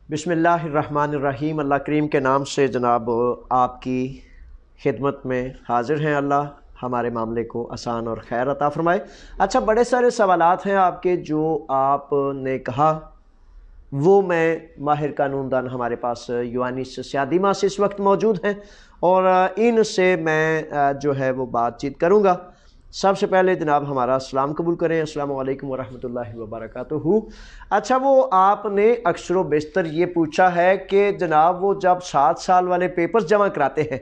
بسم اللہ الرحمن الرحیم۔ اللہ کریم کے نام سے جناب آپ کی خدمت میں حاضر ہیں۔ اللہ ہمارے معاملے کو آسان اور خیر عطا فرمائے۔ اچھا، بڑے سارے سوالات ہیں آپ کے جو آپ نے کہا وہ میں ماہر قانون دان ہمارے پاس یوانس سیادیما سے اس وقت موجود ہیں اور ان سے میں جو ہے وہ بات چیت کروں گا۔ سب سے پہلے جناب ہمارا سلام قبول کریں۔ السلام علیکم ورحمۃ اللہ وبرکاتہ۔ اچھا، وہ آپ نے اکثر و بیشتر یہ پوچھا ہے کہ جناب وہ جب 7 سال والے پیپرز جمع کراتے ہیں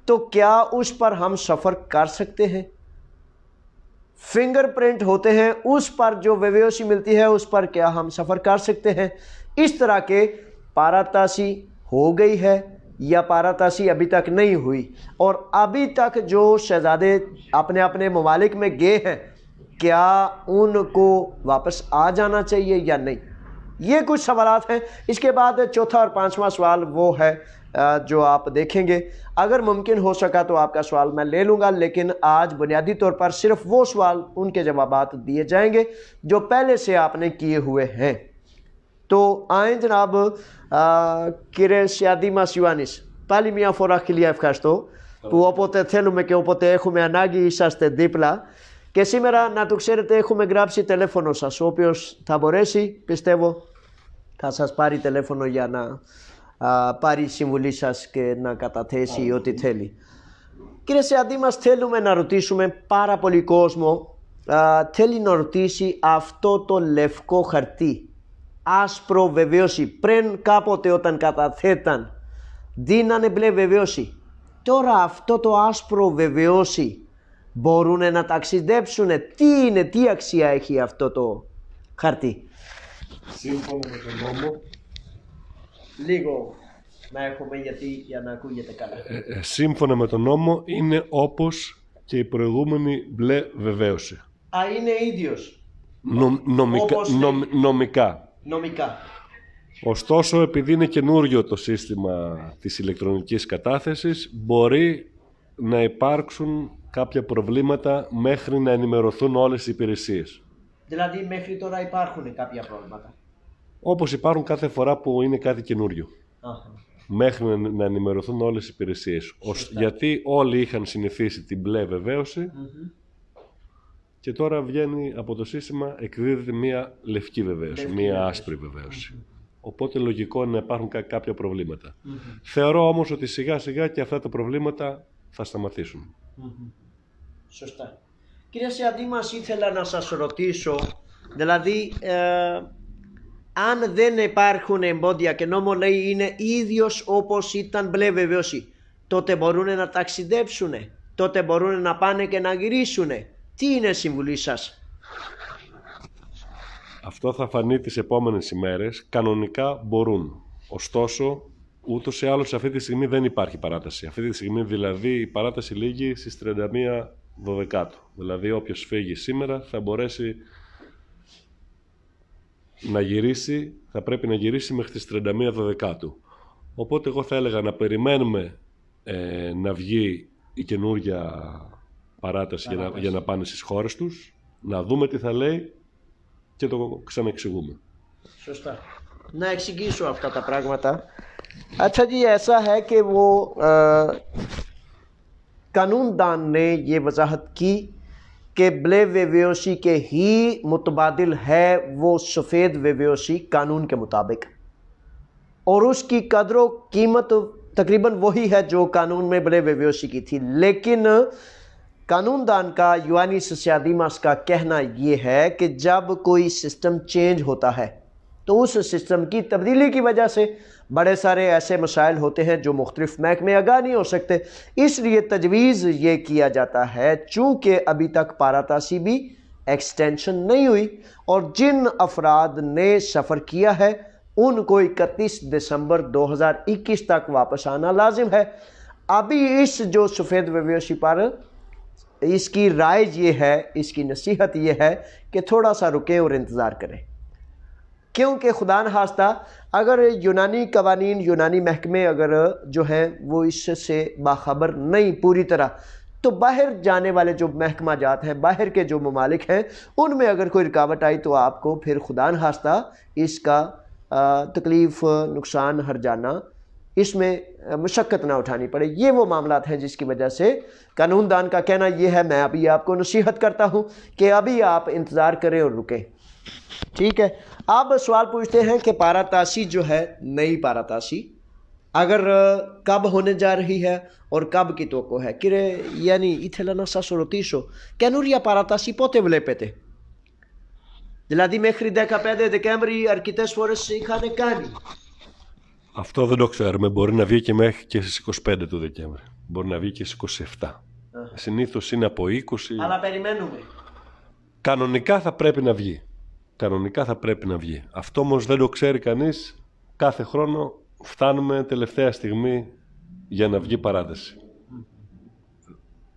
تو کیا اس پر ہم سفر کر سکتے ہیں؟ فنگر پرنٹ ہوتے ہیں اس پر جو ویویوسی ملتی ہے اس پر کیا ہم سفر کر سکتے ہیں؟ اس طرح کے پاراتاسی ہو گئی ہے یا پاراتاسی ابھی تک نہیں ہوئی، اور ابھی تک جو شہزادے اپنے اپنے ممالک میں گئے ہیں کیا ان کو واپس آ جانا چاہیے یا نہیں؟ یہ کچھ سوالات ہیں۔ اس کے بعد چوتھا اور پانچواں سوال وہ ہے جو آپ دیکھیں گے۔ اگر ممکن ہو سکا تو آپ کا سوال میں لے لوں گا، لیکن آج بنیادی طور پر صرف وہ سوال ان کے جوابات دیے جائیں گے جو پہلے سے آپ نے کیے ہوئے ہیں۔ تو آئیں جناب کیرے سیادیماس یوانس پالی میاں فورا کھلیا افکاشتو تو اوپوتے تھیلو کے اوپوتے ایخو میں Nagi اساستے دیپلا que si mera natuxerete jume grabsi telefonos asopios taboresi pistevo kasas pari telefono ya na pari simbolisas que na katathesi oti theli kire se adimas θέλουμε να ρωτήσουμε πάρα πολύ κόσμο θέλει να ρωτήσει αυτό το λευκό χαρτί άσπρο βεβαίωση πριν κάποτε όταν καταθέταν δίνανε μπλε βεβαίωση, τώρα αυτό το άσπρο βεβαίωση μπορούν να ταξιδέψουν? Τι αξία έχει αυτό το χαρτί? Σύμφωνα με τον νόμο. Λίγο να έχουμε για να ακούγεται καλά. Σύμφωνα με τον νόμο είναι όπως και η προηγούμενη μπλε βεβαίωση. Είναι ίδιος. Νομικά. Ωστόσο, επειδή είναι καινούριο το σύστημα της ηλεκτρονικής κατάθεσης, μπορεί να υπάρξουν κάποια προβλήματα μέχρι να ενημερωθούν όλες οι υπηρεσίες. Δηλαδή μέχρι τώρα υπάρχουν κάποια προβλήματα. Όπως υπάρχουν κάθε φορά που είναι κάτι καινούριο. Μέχρι να ενημερωθούν όλες οι υπηρεσίες. Γιατί όλοι είχαν συνηθίσει την μπλε βεβαίωση και τώρα βγαίνει από το σύστημα, εκδίδεται μία λευκή βεβαίωση, μία άσπρη βεβαίωση. Οπότε λογικό είναι να υπάρχουν κάποια προβλήματα. Θεωρώ όμως ότι σιγά σιγά και αυτά τα προβλήματα θα σταματήσουν. Σωστά. Κύριε Σιαντήμας, ήθελα να σας ρωτήσω, δηλαδή αν δεν υπάρχουν εμπόδια και νόμο λέει είναι ίδιος όπως ήταν μπλε βεβαίωση, τότε μπορούν να ταξιδέψουν, τότε μπορούν να πάνε και να γυρίσουν? Τι είναι η συμβουλή σας? Αυτό θα φανεί τις επόμενες ημέρες. Κανονικά μπορούν. Ωστόσο, ούτως ή άλλως αυτή τη στιγμή δεν υπάρχει παράταση. Αυτή τη στιγμή δηλαδή η παράταση λήγει στις 31 Δωδεκάτου. Δηλαδή όποιος φύγει σήμερα θα μπορέσει να γυρίσει, θα πρέπει να γυρίσει μέχρι τις 31 Δωδεκάτου. Οπότε εγώ θα έλεγα να περιμένουμε να βγει η καινούργια παράταση για να πάνε στις χώρες τους, να δούμε τι θα λέει και το ξαναεξηγούμε. Σωστά. Να εξηγήσω αυτά τα πράγματα. اچھا جی، ایسا ہے کہ وہ قانون دان نے یہ وضاحت کی کہ بلے ویویوسی کے ہی متبادل ہے وہ سفید ویویوسی قانون کے مطابق، اور اس کی قدر و قیمت تقریباً وہی ہے جو قانون میں بلے ویویوسی کی تھی، لیکن قانون دان کا یوانس سیادیماس کا کہنا یہ ہے کہ جب کوئی سسٹم چینج ہوتا ہے تو اس سسٹم کی تبدیلی کی وجہ سے بڑے سارے ایسے مسائل ہوتے ہیں جو مختلف محکمے آگاہ نہیں ہو سکتے، اس لیے تجویز یہ کیا جاتا ہے چونکہ ابھی تک پاراتاسی بھی ایکسٹینشن نہیں ہوئی اور جن افراد نے سفر کیا ہے ان کو 31 دسمبر 2021 تک واپس آنا لازم ہے۔ ابھی اس جو سفید ویویوسی پر اس کی رائج یہ ہے، اس کی نصیحت یہ ہے کہ تھوڑا سا رکیں اور انتظار کریں، کیونکہ خدا نخواستہ اگر یونانی قوانین، یونانی محکمے اگر جو ہیں وہ اس سے باخبر نہیں پوری طرح، تو باہر جانے والے جو محکمہ جات ہیں، باہر کے جو ممالک ہیں، ان میں اگر کوئی رکاوٹ آئی تو آپ کو پھر خدا نخواستہ اس کا تکلیف نقصان ہرجانہ اس میں مشقت نہ اٹھانی پڑے. یہ وہ معاملات ہیں جس کی وجہ سے قانون دان کا کہنا یہ ہے. میں ابھی آپ کو نصیحت کرتا ہوں کہ ابھی آپ انتظار کریں اور رکیں. ٹھیک ہے. آپ سوال پوچھتے ہیں کہ پاراتاسی جو ہے نئی پاراتاسی اگر کب ہونے جا رہی ہے اور کب کی توقع ہے. کرے یعنی ایتھلنا ساسوروتیشو کینوریا پاراتاسی پوتے ولے پیتے δηλαδή μέχρι 15 Δεκέμβρη αρκετές φορές είχαν κάνει. Αυτό δεν το ξέρουμε. Μπορεί να βγει και μέχρι και στις 25 του Δεκέμβρη. Μπορεί να βγει και στις 27. Συνήθως είναι από 20. Αλλά περιμένουμε. Κανονικά θα πρέπει να βγει. Κανονικά θα πρέπει να βγει. Αυτό όμως δεν το ξέρει κανείς. Κάθε χρόνο φτάνουμε τελευταία στιγμή για να βγει παράταση.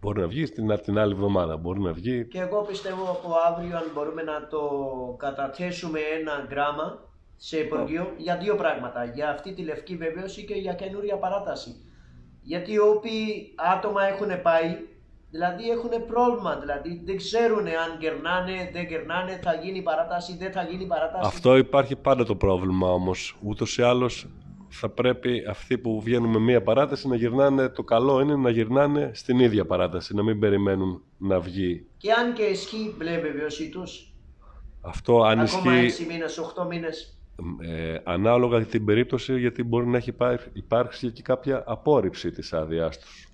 Μπορεί να βγει την άλλη εβδομάδα. Μπορεί να βγει. Και εγώ πιστεύω από αύριο αν μπορούμε να το καταθέσουμε ένα γράμμα σε Υπουργείο για δύο πράγματα. Για αυτή τη λευκή βεβαίωση και για καινούρια παράταση. Γιατί όποιοι άτομα έχουν πάει, δηλαδή έχουν πρόβλημα. Δηλαδή δεν ξέρουν αν γερνάνε, δεν γερνάνε, θα γίνει παράταση, δεν θα γίνει παράταση. Αυτό υπάρχει πάντα το πρόβλημα όμως. Ούτως ή άλλως θα πρέπει αυτοί που βγαίνουν με μία παράταση να γυρνάνε, το καλό είναι να γυρνάνε στην ίδια παράταση, να μην περιμένουν να βγει. Και αν και ισχύει μπλε βεβαίωσή τους. Αυτό αν ακόμα ισχύει. 6 μήνες, 8 μήνες. Ανάλογα την περίπτωση, γιατί μπορεί να έχει υπάρξει και κάποια απόρριψη της άδειάς τους.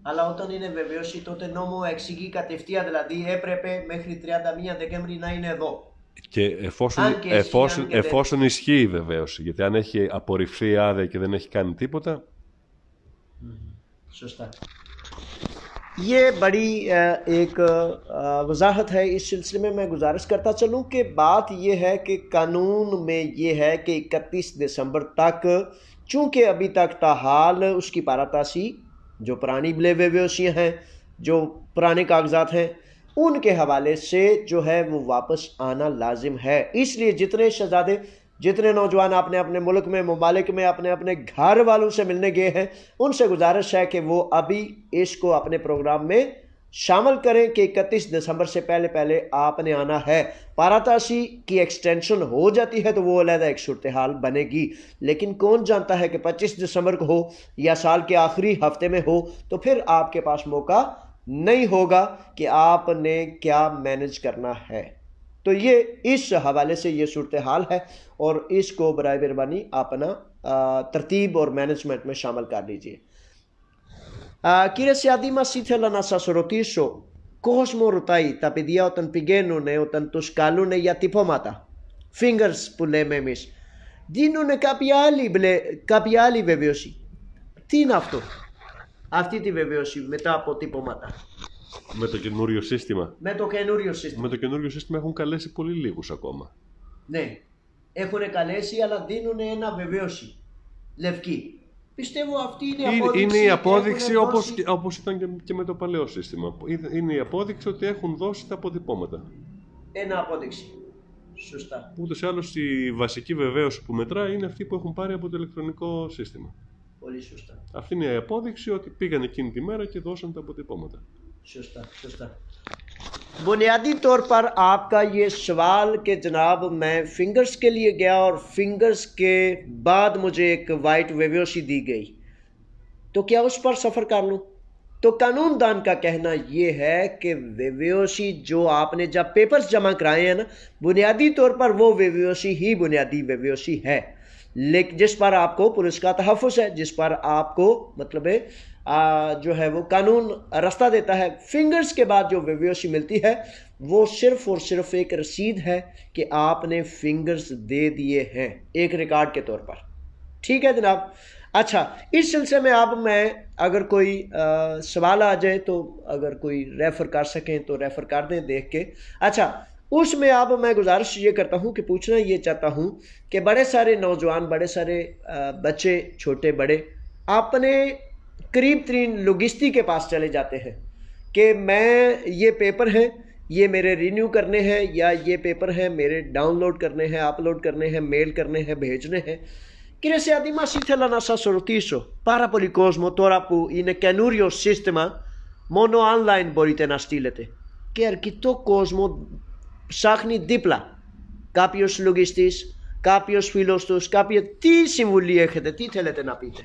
Αλλά όταν είναι βεβαίωση τότε νόμο εξηγεί κατευθείαν, δηλαδή έπρεπε μέχρι 31 Δεκέμβρη να είναι εδώ. Και εφόσον ισχύει η βεβαίωση, γιατί αν έχει απορριφθεί η άδεια και δεν έχει κάνει τίποτα. سوچتا یہ بڑی ایک وضاحت ہے. اس سلسلے میں گزارش کرتا چلوں کہ بات یہ ہے کہ قانون میں یہ ہے کہ 31 دسمبر تک چونکہ ابھی تک تاحال اس کی پاراتاسی جو پرانی بلے ویویوسیاں ہیں جو پرانے کاغذات ہیں ان کے حوالے سے جو ہے وہ واپس آنا لازم ہے. اس لیے جتنے شہزادے جتنے نوجوان اپنے اپنے ملک میں ممالک میں اپنے اپنے گھر والوں سے ملنے گئے ہیں ان سے گزارش ہے کہ وہ ابھی اس کو اپنے پروگرام میں شامل کریں کہ 31 دسمبر سے پہلے پہلے آپ نے آنا ہے. پاراتاسی کی ایکسٹینشن ہو جاتی ہے تو وہ علیحدہ ایک صورتحال بنے گی. لیکن کون جانتا ہے کہ 25 دسمبر کو ہو یا سال کے آخری ہفتے میں ہو تو پھر آپ کے پاس موقع نہیں ہوگا کہ آپ نے کیا مینج کرنا ہے. تو یہ اس حوالے سے یہ صورتحال ہے اور اس کو برائے مہربانی اپنا ترتیب اور مینجمنٹ میں شامل کر لیجئے. Κύριε μας ήθελα να σας ρωτήσω, κόσμο ρωτάει τα παιδιά όταν πηγαίνουν, όταν τους καλούν για τυπώματα, fingers που λέμε εμείς, δίνουν κάποια άλλη βεβαίωση. Τι είναι αυτό, αυτή τη βεβαίωση μετά από τυπώματα? Με το καινούριο σύστημα. Με το καινούριο σύστημα. Με το καινούριο σύστημα έχουν καλέσει πολύ λίγους ακόμα. Ναι, έχουν καλέσει αλλά δίνουν ένα βεβαίωση λευκή. Πιστεύω αυτή είναι η απόδειξη. Είναι η απόδειξη όπως ήταν και με το παλαιό σύστημα. Είναι η απόδειξη ότι έχουν δώσει τα αποτυπώματα. Ένα απόδειξη. Σωστά. Ούτως ή άλλως η βασική βεβαίωση που μετράει είναι αυτή που έχουν πάρει από το ηλεκτρονικό σύστημα. Πολύ σωστά. Αυτή είναι η απόδειξη ότι πήγαν εκείνη τη μέρα και δώσαν τα αποτυπώματα. سستا سستا. بنیادی طور پر آپ کا یہ سوال کہ جناب میں فنگرز کے لیے گیا اور فنگرز کے بعد مجھے ایک وائٹ ویویوسی دی گئی تو کیا اس پر سفر کر لوں؟ تو قانون دان کا کہنا یہ ہے کہ ویویوسی جو آپ نے جب پیپرز جمع کرائے ہیں نا بنیادی طور پر وہ ویویوسی ہی بنیادی ویویوسی ہے لیکن جس پر آپ کو پولیس کا تحفظ ہے جس پر آپ کو مطلب ہے جو ہے وہ قانون راستہ دیتا ہے. فنگرز کے بعد جو ویویوسی ملتی ہے وہ صرف اور صرف ایک رسید ہے کہ آپ نے فنگرز دے دیے ہیں ایک ریکارڈ کے طور پر. ٹھیک ہے جناب. اچھا اس سلسلے میں اب میں اگر کوئی سوال آ جائے تو اگر کوئی ریفر کر سکیں تو ریفر کر دیں دیکھ کے. اچھا اس میں اب میں گزارش یہ کرتا ہوں کہ پوچھنا یہ چاہتا ہوں کہ بڑے سارے نوجوان بڑے سارے بچے چھوٹے بڑے اپنے قریب ترین لوگسٹی کے پاس چلے جاتے ہیں کہ میں یہ پیپر ہیں یہ میرے رینیو کرنے ہیں یا یہ پیپر ہیں میرے ڈاؤن لوڈ کرنے ہیں اپلوڈ کرنے ہیں میل کرنے ہیں بھیجنے ہیں. Κύριε Σιάδημα, ήθελα να σας ρωτήσω, πάρα πολύ κόσμο τώρα που είναι καινούριο σύστημα, μόνο online μπορείτε να στείλετε και αρκετό κόσμο ψάχνει δίπλα. Κάποιος λογιστής, κάποιος φίλος τους, τι συμβουλή έχετε, τι θέλετε να πείτε,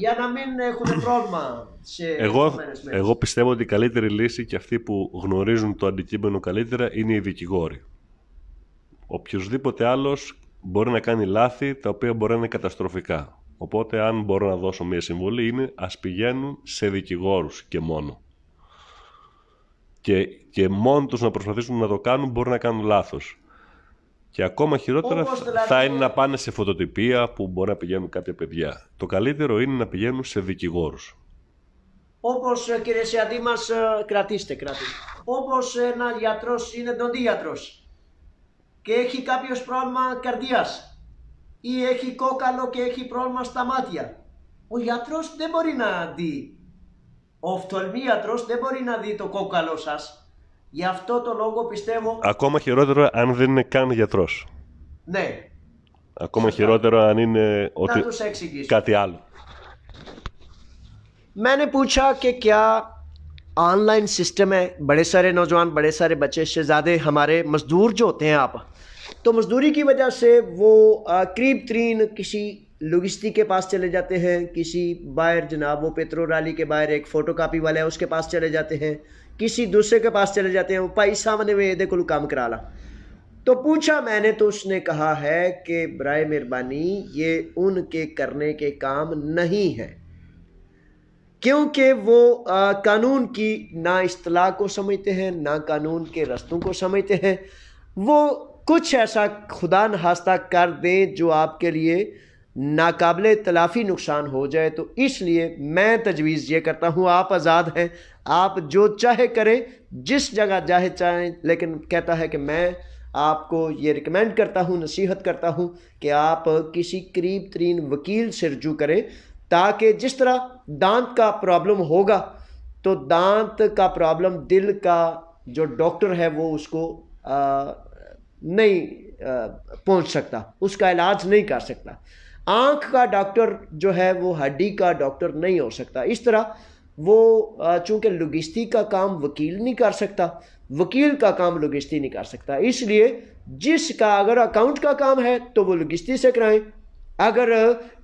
για να μην έχουν πρόβλημα σε επόμενες μέρες? Εγώ πιστεύω ότι η καλύτερη λύση και αυτοί που γνωρίζουν το αντικείμενο καλύτερα είναι οι δικηγόροι. Οποιοςδήποτε άλλος μπορεί να κάνει λάθη τα οποία μπορεί να είναι καταστροφικά. Οπότε αν μπορώ να δώσω μια συμβολή είναι ας πηγαίνουν σε δικηγόρους και μόνο. Και μόνο τους να προσπαθήσουν να το κάνουν μπορεί να κάνουν λάθος. Και ακόμα χειρότερα θα είναι να πάνε σε φωτοτυπία που μπορεί να πηγαίνουν κάποια παιδιά. Το καλύτερο είναι να πηγαίνουν σε δικηγόρους. Όπως, κύριε Σιαντή μας, κρατήστε. Όπως ένα γιατρός είναι ντοντίατρος και έχει κάποιος πρόβλημα καρδιάς ή έχει κόκαλο και έχει πρόβλημα στα μάτια, ο γιατρός δεν μπορεί να δει, ο οφθαλμίατρος δεν μπορεί να δει το κόκαλο σας. Γι' αυτό το λόγο πιστεύω... Ακόμα χειρότερο αν δεν είναι καν γιατρός. Ναι. Ακόμα χειρότερο αν είναι ότι κάτι άλλο. میں نے پوچھا کہ کیا آن لائن سسٹم ہے، بڑے سارے نوجوان، بڑے سارے بچے، شہزادے ہمارے مزدور جو ہوتے ہیں آپ، تو مزدوری کی وجہ سے وہ قریب ترین کسی لوگسٹی کے پاس چلے جاتے ہیں، کسی باہر جناب وہ پیٹرول والی کے باہر ایک فوٹو کاپی والا ہے اس کے پاس چلے جاتے ہیں، کسی دوسرے کے پاس چلے جاتے ہیں، وہ پائی سامنے میں دے کو کام کرا لا. تو پوچھا میں نے تو اس نے کہا ہے کہ برائے مہربانی یہ ان کے کرنے کے کام نہیں ہے، کیونکہ وہ قانون کی نہ اصطلاح کو سمجھتے ہیں، نہ قانون کے رستوں کو سمجھتے ہیں. وہ کچھ ایسا خدا نخواستہ کر دیں جو آپ کے لیے ناقابل تلافی نقصان ہو جائے. تو اس لیے میں تجویز یہ کرتا ہوں، آپ آزاد ہیں، آپ جو چاہے کریں، جس جگہ چاہیں، لیکن کہتا ہے کہ میں آپ کو یہ ریکمینڈ کرتا ہوں، نصیحت کرتا ہوں کہ آپ کسی قریب ترین وکیل سے رجوع کریں، تاکہ جس طرح دانت کا پرابلم ہوگا تو دانت کا پرابلم دل کا جو ڈاکٹر ہے وہ اس کو نہیں پہنچ سکتا، اس کا علاج نہیں کر سکتا. آنکھ کا ڈاکٹر جو ہے وہ ہڈی کا ڈاکٹر نہیں ہو سکتا. اس طرح وہ چونکہ لوگسٹی کا کام وکیل نہیں کر سکتا، وکیل کا کام لوگسٹی نہیں کر سکتا. اس لیے جس کا اگر اکاؤنٹ کا کام ہے تو وہ لوگسٹی سے کرائیں، اگر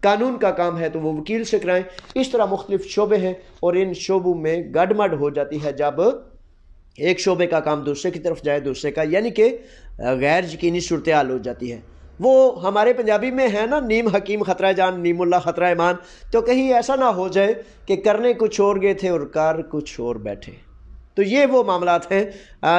قانون کا کام ہے تو وہ وکیل سے کرائیں. اس طرح مختلف شعبے ہیں اور ان شعبوں میں گڑمڑ ہو جاتی ہے جب ایک شعبے کا کام دوسرے کی طرف جائے، دوسرے کا، یعنی کہ غیر یقینی صورتحال ہو جاتی ہے. وہ ہمارے پنجابی میں ہے نا، نیم حکیم خطرہ جان، نیم اللہ خطرہ ایمان. تو کہیں ایسا نہ ہو جائے کہ کرنے کچھ اور گئے تھے اور کر کچھ اور بیٹھے. تو یہ وہ معاملات ہیں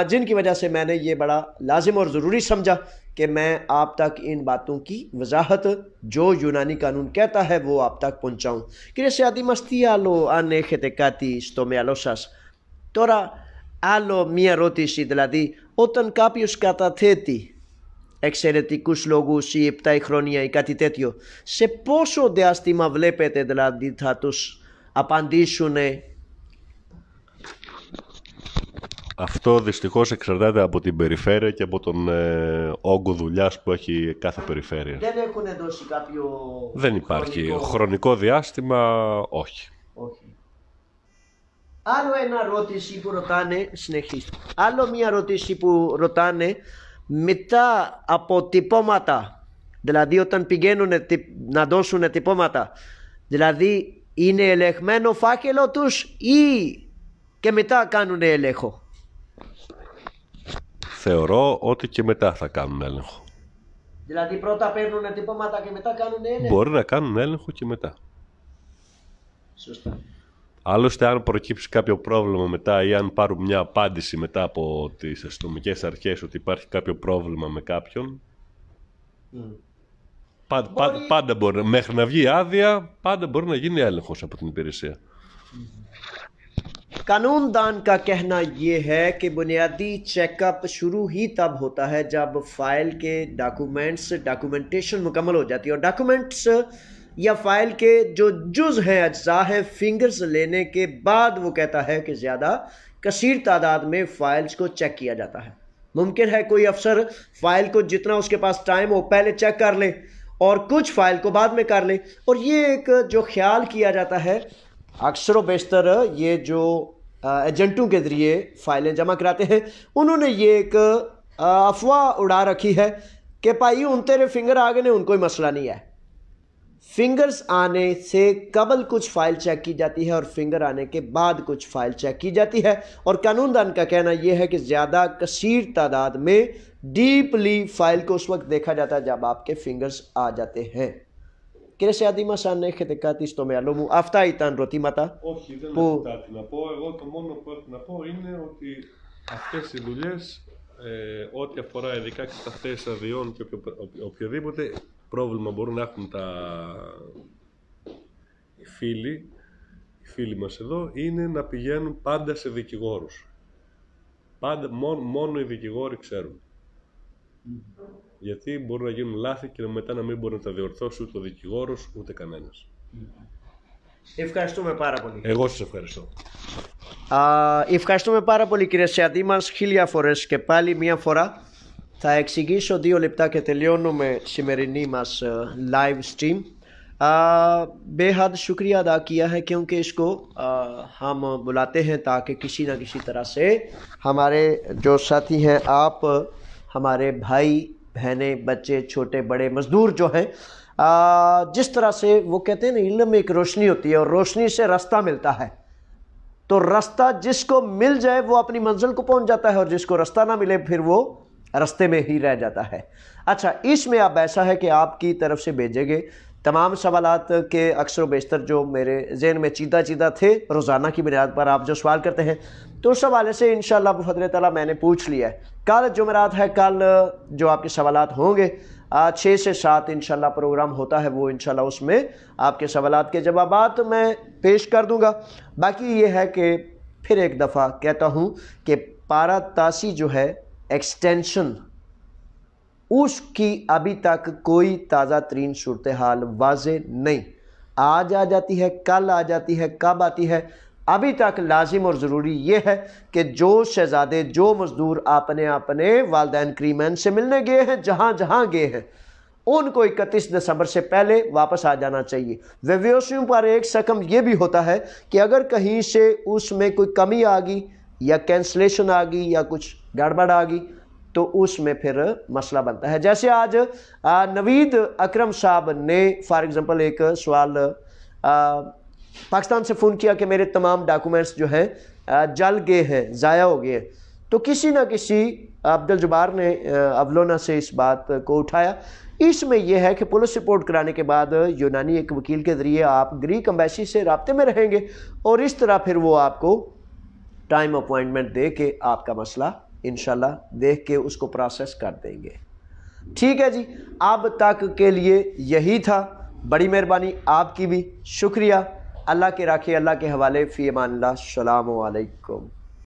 جن کی وجہ سے میں نے یہ بڑا لازم اور ضروری سمجھا کہ میں آپ تک ان باتوں کی وضاحت جو یونانی قانون کہتا ہے وہ آپ تک پہنچاؤں. Κύριε Σιαντή μας, τι άλλο, αν έχετε κάτι στο μυαλό σας? Τώρα άλλο μία ερώτηση, δηλαδή όταν κάποιος καταθέτει εξαιρετικούς λόγους ή 7 χρόνια ή κάτι τέτοιο, σε πόσο διάστημα βλέπετε δηλαδή θα τους απαντήσουν? Αυτό δυστυχώς εξαρτάται από την περιφέρεια και από τον όγκο δουλειάς που έχει κάθε περιφέρεια. Δεν έχουν δώσει κάποιο... Δεν υπάρχει. Χρονικό διάστημα, όχι. Άλλο ένα ερώτηση που ρωτάνε, συνεχίστε. Άλλο μια ερώτηση που ρωτάνε μετά από τυπώματα, δηλαδή όταν πηγαίνουν να δώσουν τυπώματα, δηλαδή είναι ελεγμένο φάκελο τους ή και μετά κάνουν έλεγχο? Θεωρώ ότι και μετά θα κάνουν έλεγχο. Δηλαδή πρώτα παίρνουν τυπώματα και μετά κάνουν έλεγχο. Μπορεί να κάνουν έλεγχο και μετά. Σωστά. Άλλωστε, αν προκύψει κάποιο πρόβλημα μετά ή αν πάρουν μια απάντηση μετά από τις αστυνομικές αρχές ότι υπάρχει κάποιο πρόβλημα με κάποιον, πάντα μπορεί, μέχρι να βγει άδεια, πάντα μπορεί να γίνει έλεγχος από την υπηρεσία. قانون دان کا کہنا یہ ہے کہ بنیادی چیک اپ شروع ہی تب ہوتا ہے جب فائل کے ڈاکومنٹیشن مکمل ہو جاتی ہے، اور ڈاکومنٹس یا فائل کے جو جز ہیں، اجزاء ہیں، فنگرز لینے کے بعد وہ کہتا ہے کہ زیادہ کثیر تعداد میں فائلز کو چیک کیا جاتا ہے. ممکن ہے کوئی افسر فائل کو جتنا اس کے پاس ٹائم ہو پہلے چیک کر لے اور کچھ فائل کو بعد میں کر لے. اور یہ ایک جو خیال کیا جاتا ہے اکثر و بیشتر یہ جو ایجنٹوں کے ذریعے فائلیں جمع کراتے ہیں، انہوں نے یہ ایک افواہ اڑا رکھی ہے کہ بھائی ہن تیرے فنگر آ گئے نے، ان کوئی مسئلہ نہیں ہے. فنگرز آنے سے قبل کچھ فائل چیک کی جاتی ہے اور فنگر آنے کے بعد کچھ فائل چیک کی جاتی ہے، اور قانون دان کا کہنا یہ ہے کہ زیادہ کثیر تعداد میں ڈیپلی فائل کو اس وقت دیکھا جاتا ہے جب آپ کے fingers آ جاتے ہیں. Κύριε Σεαντήμα, αν έχετε κάτι στο μυαλό μου, αυτά ήταν ρωτήματα. Όχι, δεν έχω κάτι να πω. Εγώ το μόνο που έχω να πω είναι ότι αυτές οι δουλειές, ό,τι αφορά ειδικά εξεταστές αδειών και οποιοδήποτε πρόβλημα μπορούν να έχουν οι φίλοι μας εδώ, είναι να πηγαίνουν πάντα σε δικηγόρους. Πάντα, μόνο οι δικηγόροι ξέρουν. Γιατί μπορούν να γίνουν λάθη και μετά να μην μπορεί να τα διορθώσει ούτε ο δικηγόρος ούτε κανένας. Ευχαριστούμε πάρα πολύ. Εγώ σας ευχαριστώ. Ευχαριστούμε πάρα πολύ κύριε Σεαντή μας, 1000 φορές και πάλι. Μία φορά θα εξηγήσω 2 λεπτά και τελειώνουμε σημερινή μας live stream. بے حد شکریہ ادا کیا ہے کیونکہ اس کو ہم بلاتے ہیں تاکہ کسی نہ کسی طرح سے ہمارے جو ساتھی ہیں، آپ ہمارے بھائی بہنیں، بچے، چھوٹے بڑے مزدور جو ہیں، جس طرح سے وہ کہتے ہیں نا، علم میں ایک روشنی ہوتی ہے اور روشنی سے راستہ ملتا ہے، تو راستہ جس کو مل جائے وہ اپنی منزل کو پہنچ جاتا ہے، اور جس کو راستہ نہ ملے پھر وہ راستے میں ہی رہ جاتا ہے. اچھا، اس میں اب ایسا ہے کہ آپ کی طرف سے بھیجے گئے تمام سوالات کے اکثر و بیشتر جو میرے ذہن میں چیدہ تھے روزانہ کی بنیاد پر آپ جو سوال کرتے ہیں، تو اس حوالے سے انشاءاللہ بفضل تعالیٰ میں نے پوچھ لیا ہے. کل جمعرات ہے، کل جو آپ کے سوالات ہوں گے 6 سے 7 انشاءاللہ پروگرام ہوتا ہے، وہ انشاءاللہ اس میں آپ کے سوالات کے جوابات میں پیش کر دوں گا. باقی یہ ہے کہ پھر ایک دفعہ کہتا ہوں کہ پارا تاسی جو ہے ایکسٹینشن، اس کی ابھی تک کوئی تازہ ترین صورتحال واضح نہیں. آج آ جاتی ہے، کل آ جاتی ہے، کب آتی ہے، ابھی تک لازم اور ضروری یہ ہے کہ جو شہزادے، جو مزدور اپنے والدین کریمین سے ملنے گئے ہیں، جہاں گئے ہیں، ان کو 31 دسمبر سے پہلے واپس آ جانا چاہیے. ویویوسیوں پر ایک سکم یہ بھی ہوتا ہے کہ اگر کہیں سے اس میں کوئی کمی آ گئی یا کینسلیشن آ گئی یا کچھ گڑبڑ آ گئی تو اس میں پھر مسئلہ بنتا ہے. جیسے آج نوید اکرم صاحب نے فار ایگزامپل ایک سوال پاکستان سے فون کیا کہ میرے تمام ڈاکومنٹس جو ہیں جل گئے ہیں، ضائع ہو گئے ہیں. تو کسی نہ کسی عبدالجبار نے اولونا سے اس بات کو اٹھایا. اس میں یہ ہے کہ پولیس رپورٹ کرانے کے بعد یونانی ایک وکیل کے ذریعے آپ گریک امبیسی سے رابطے میں رہیں گے، اور اس طرح پھر وہ آپ کو ٹائم اپوائنٹمنٹ دے کے آپ کا مسئلہ انشاءاللہ دیکھ کے اس کو پروسیس کر دیں گے. ٹھیک ہے جی، اب تک کے لیے یہی تھا. بڑی مہربانی آپ کی بھی، شکریہ. اللہ کے راکھے، اللہ کے حوالے. فی امان اللہ. السلام علیکم.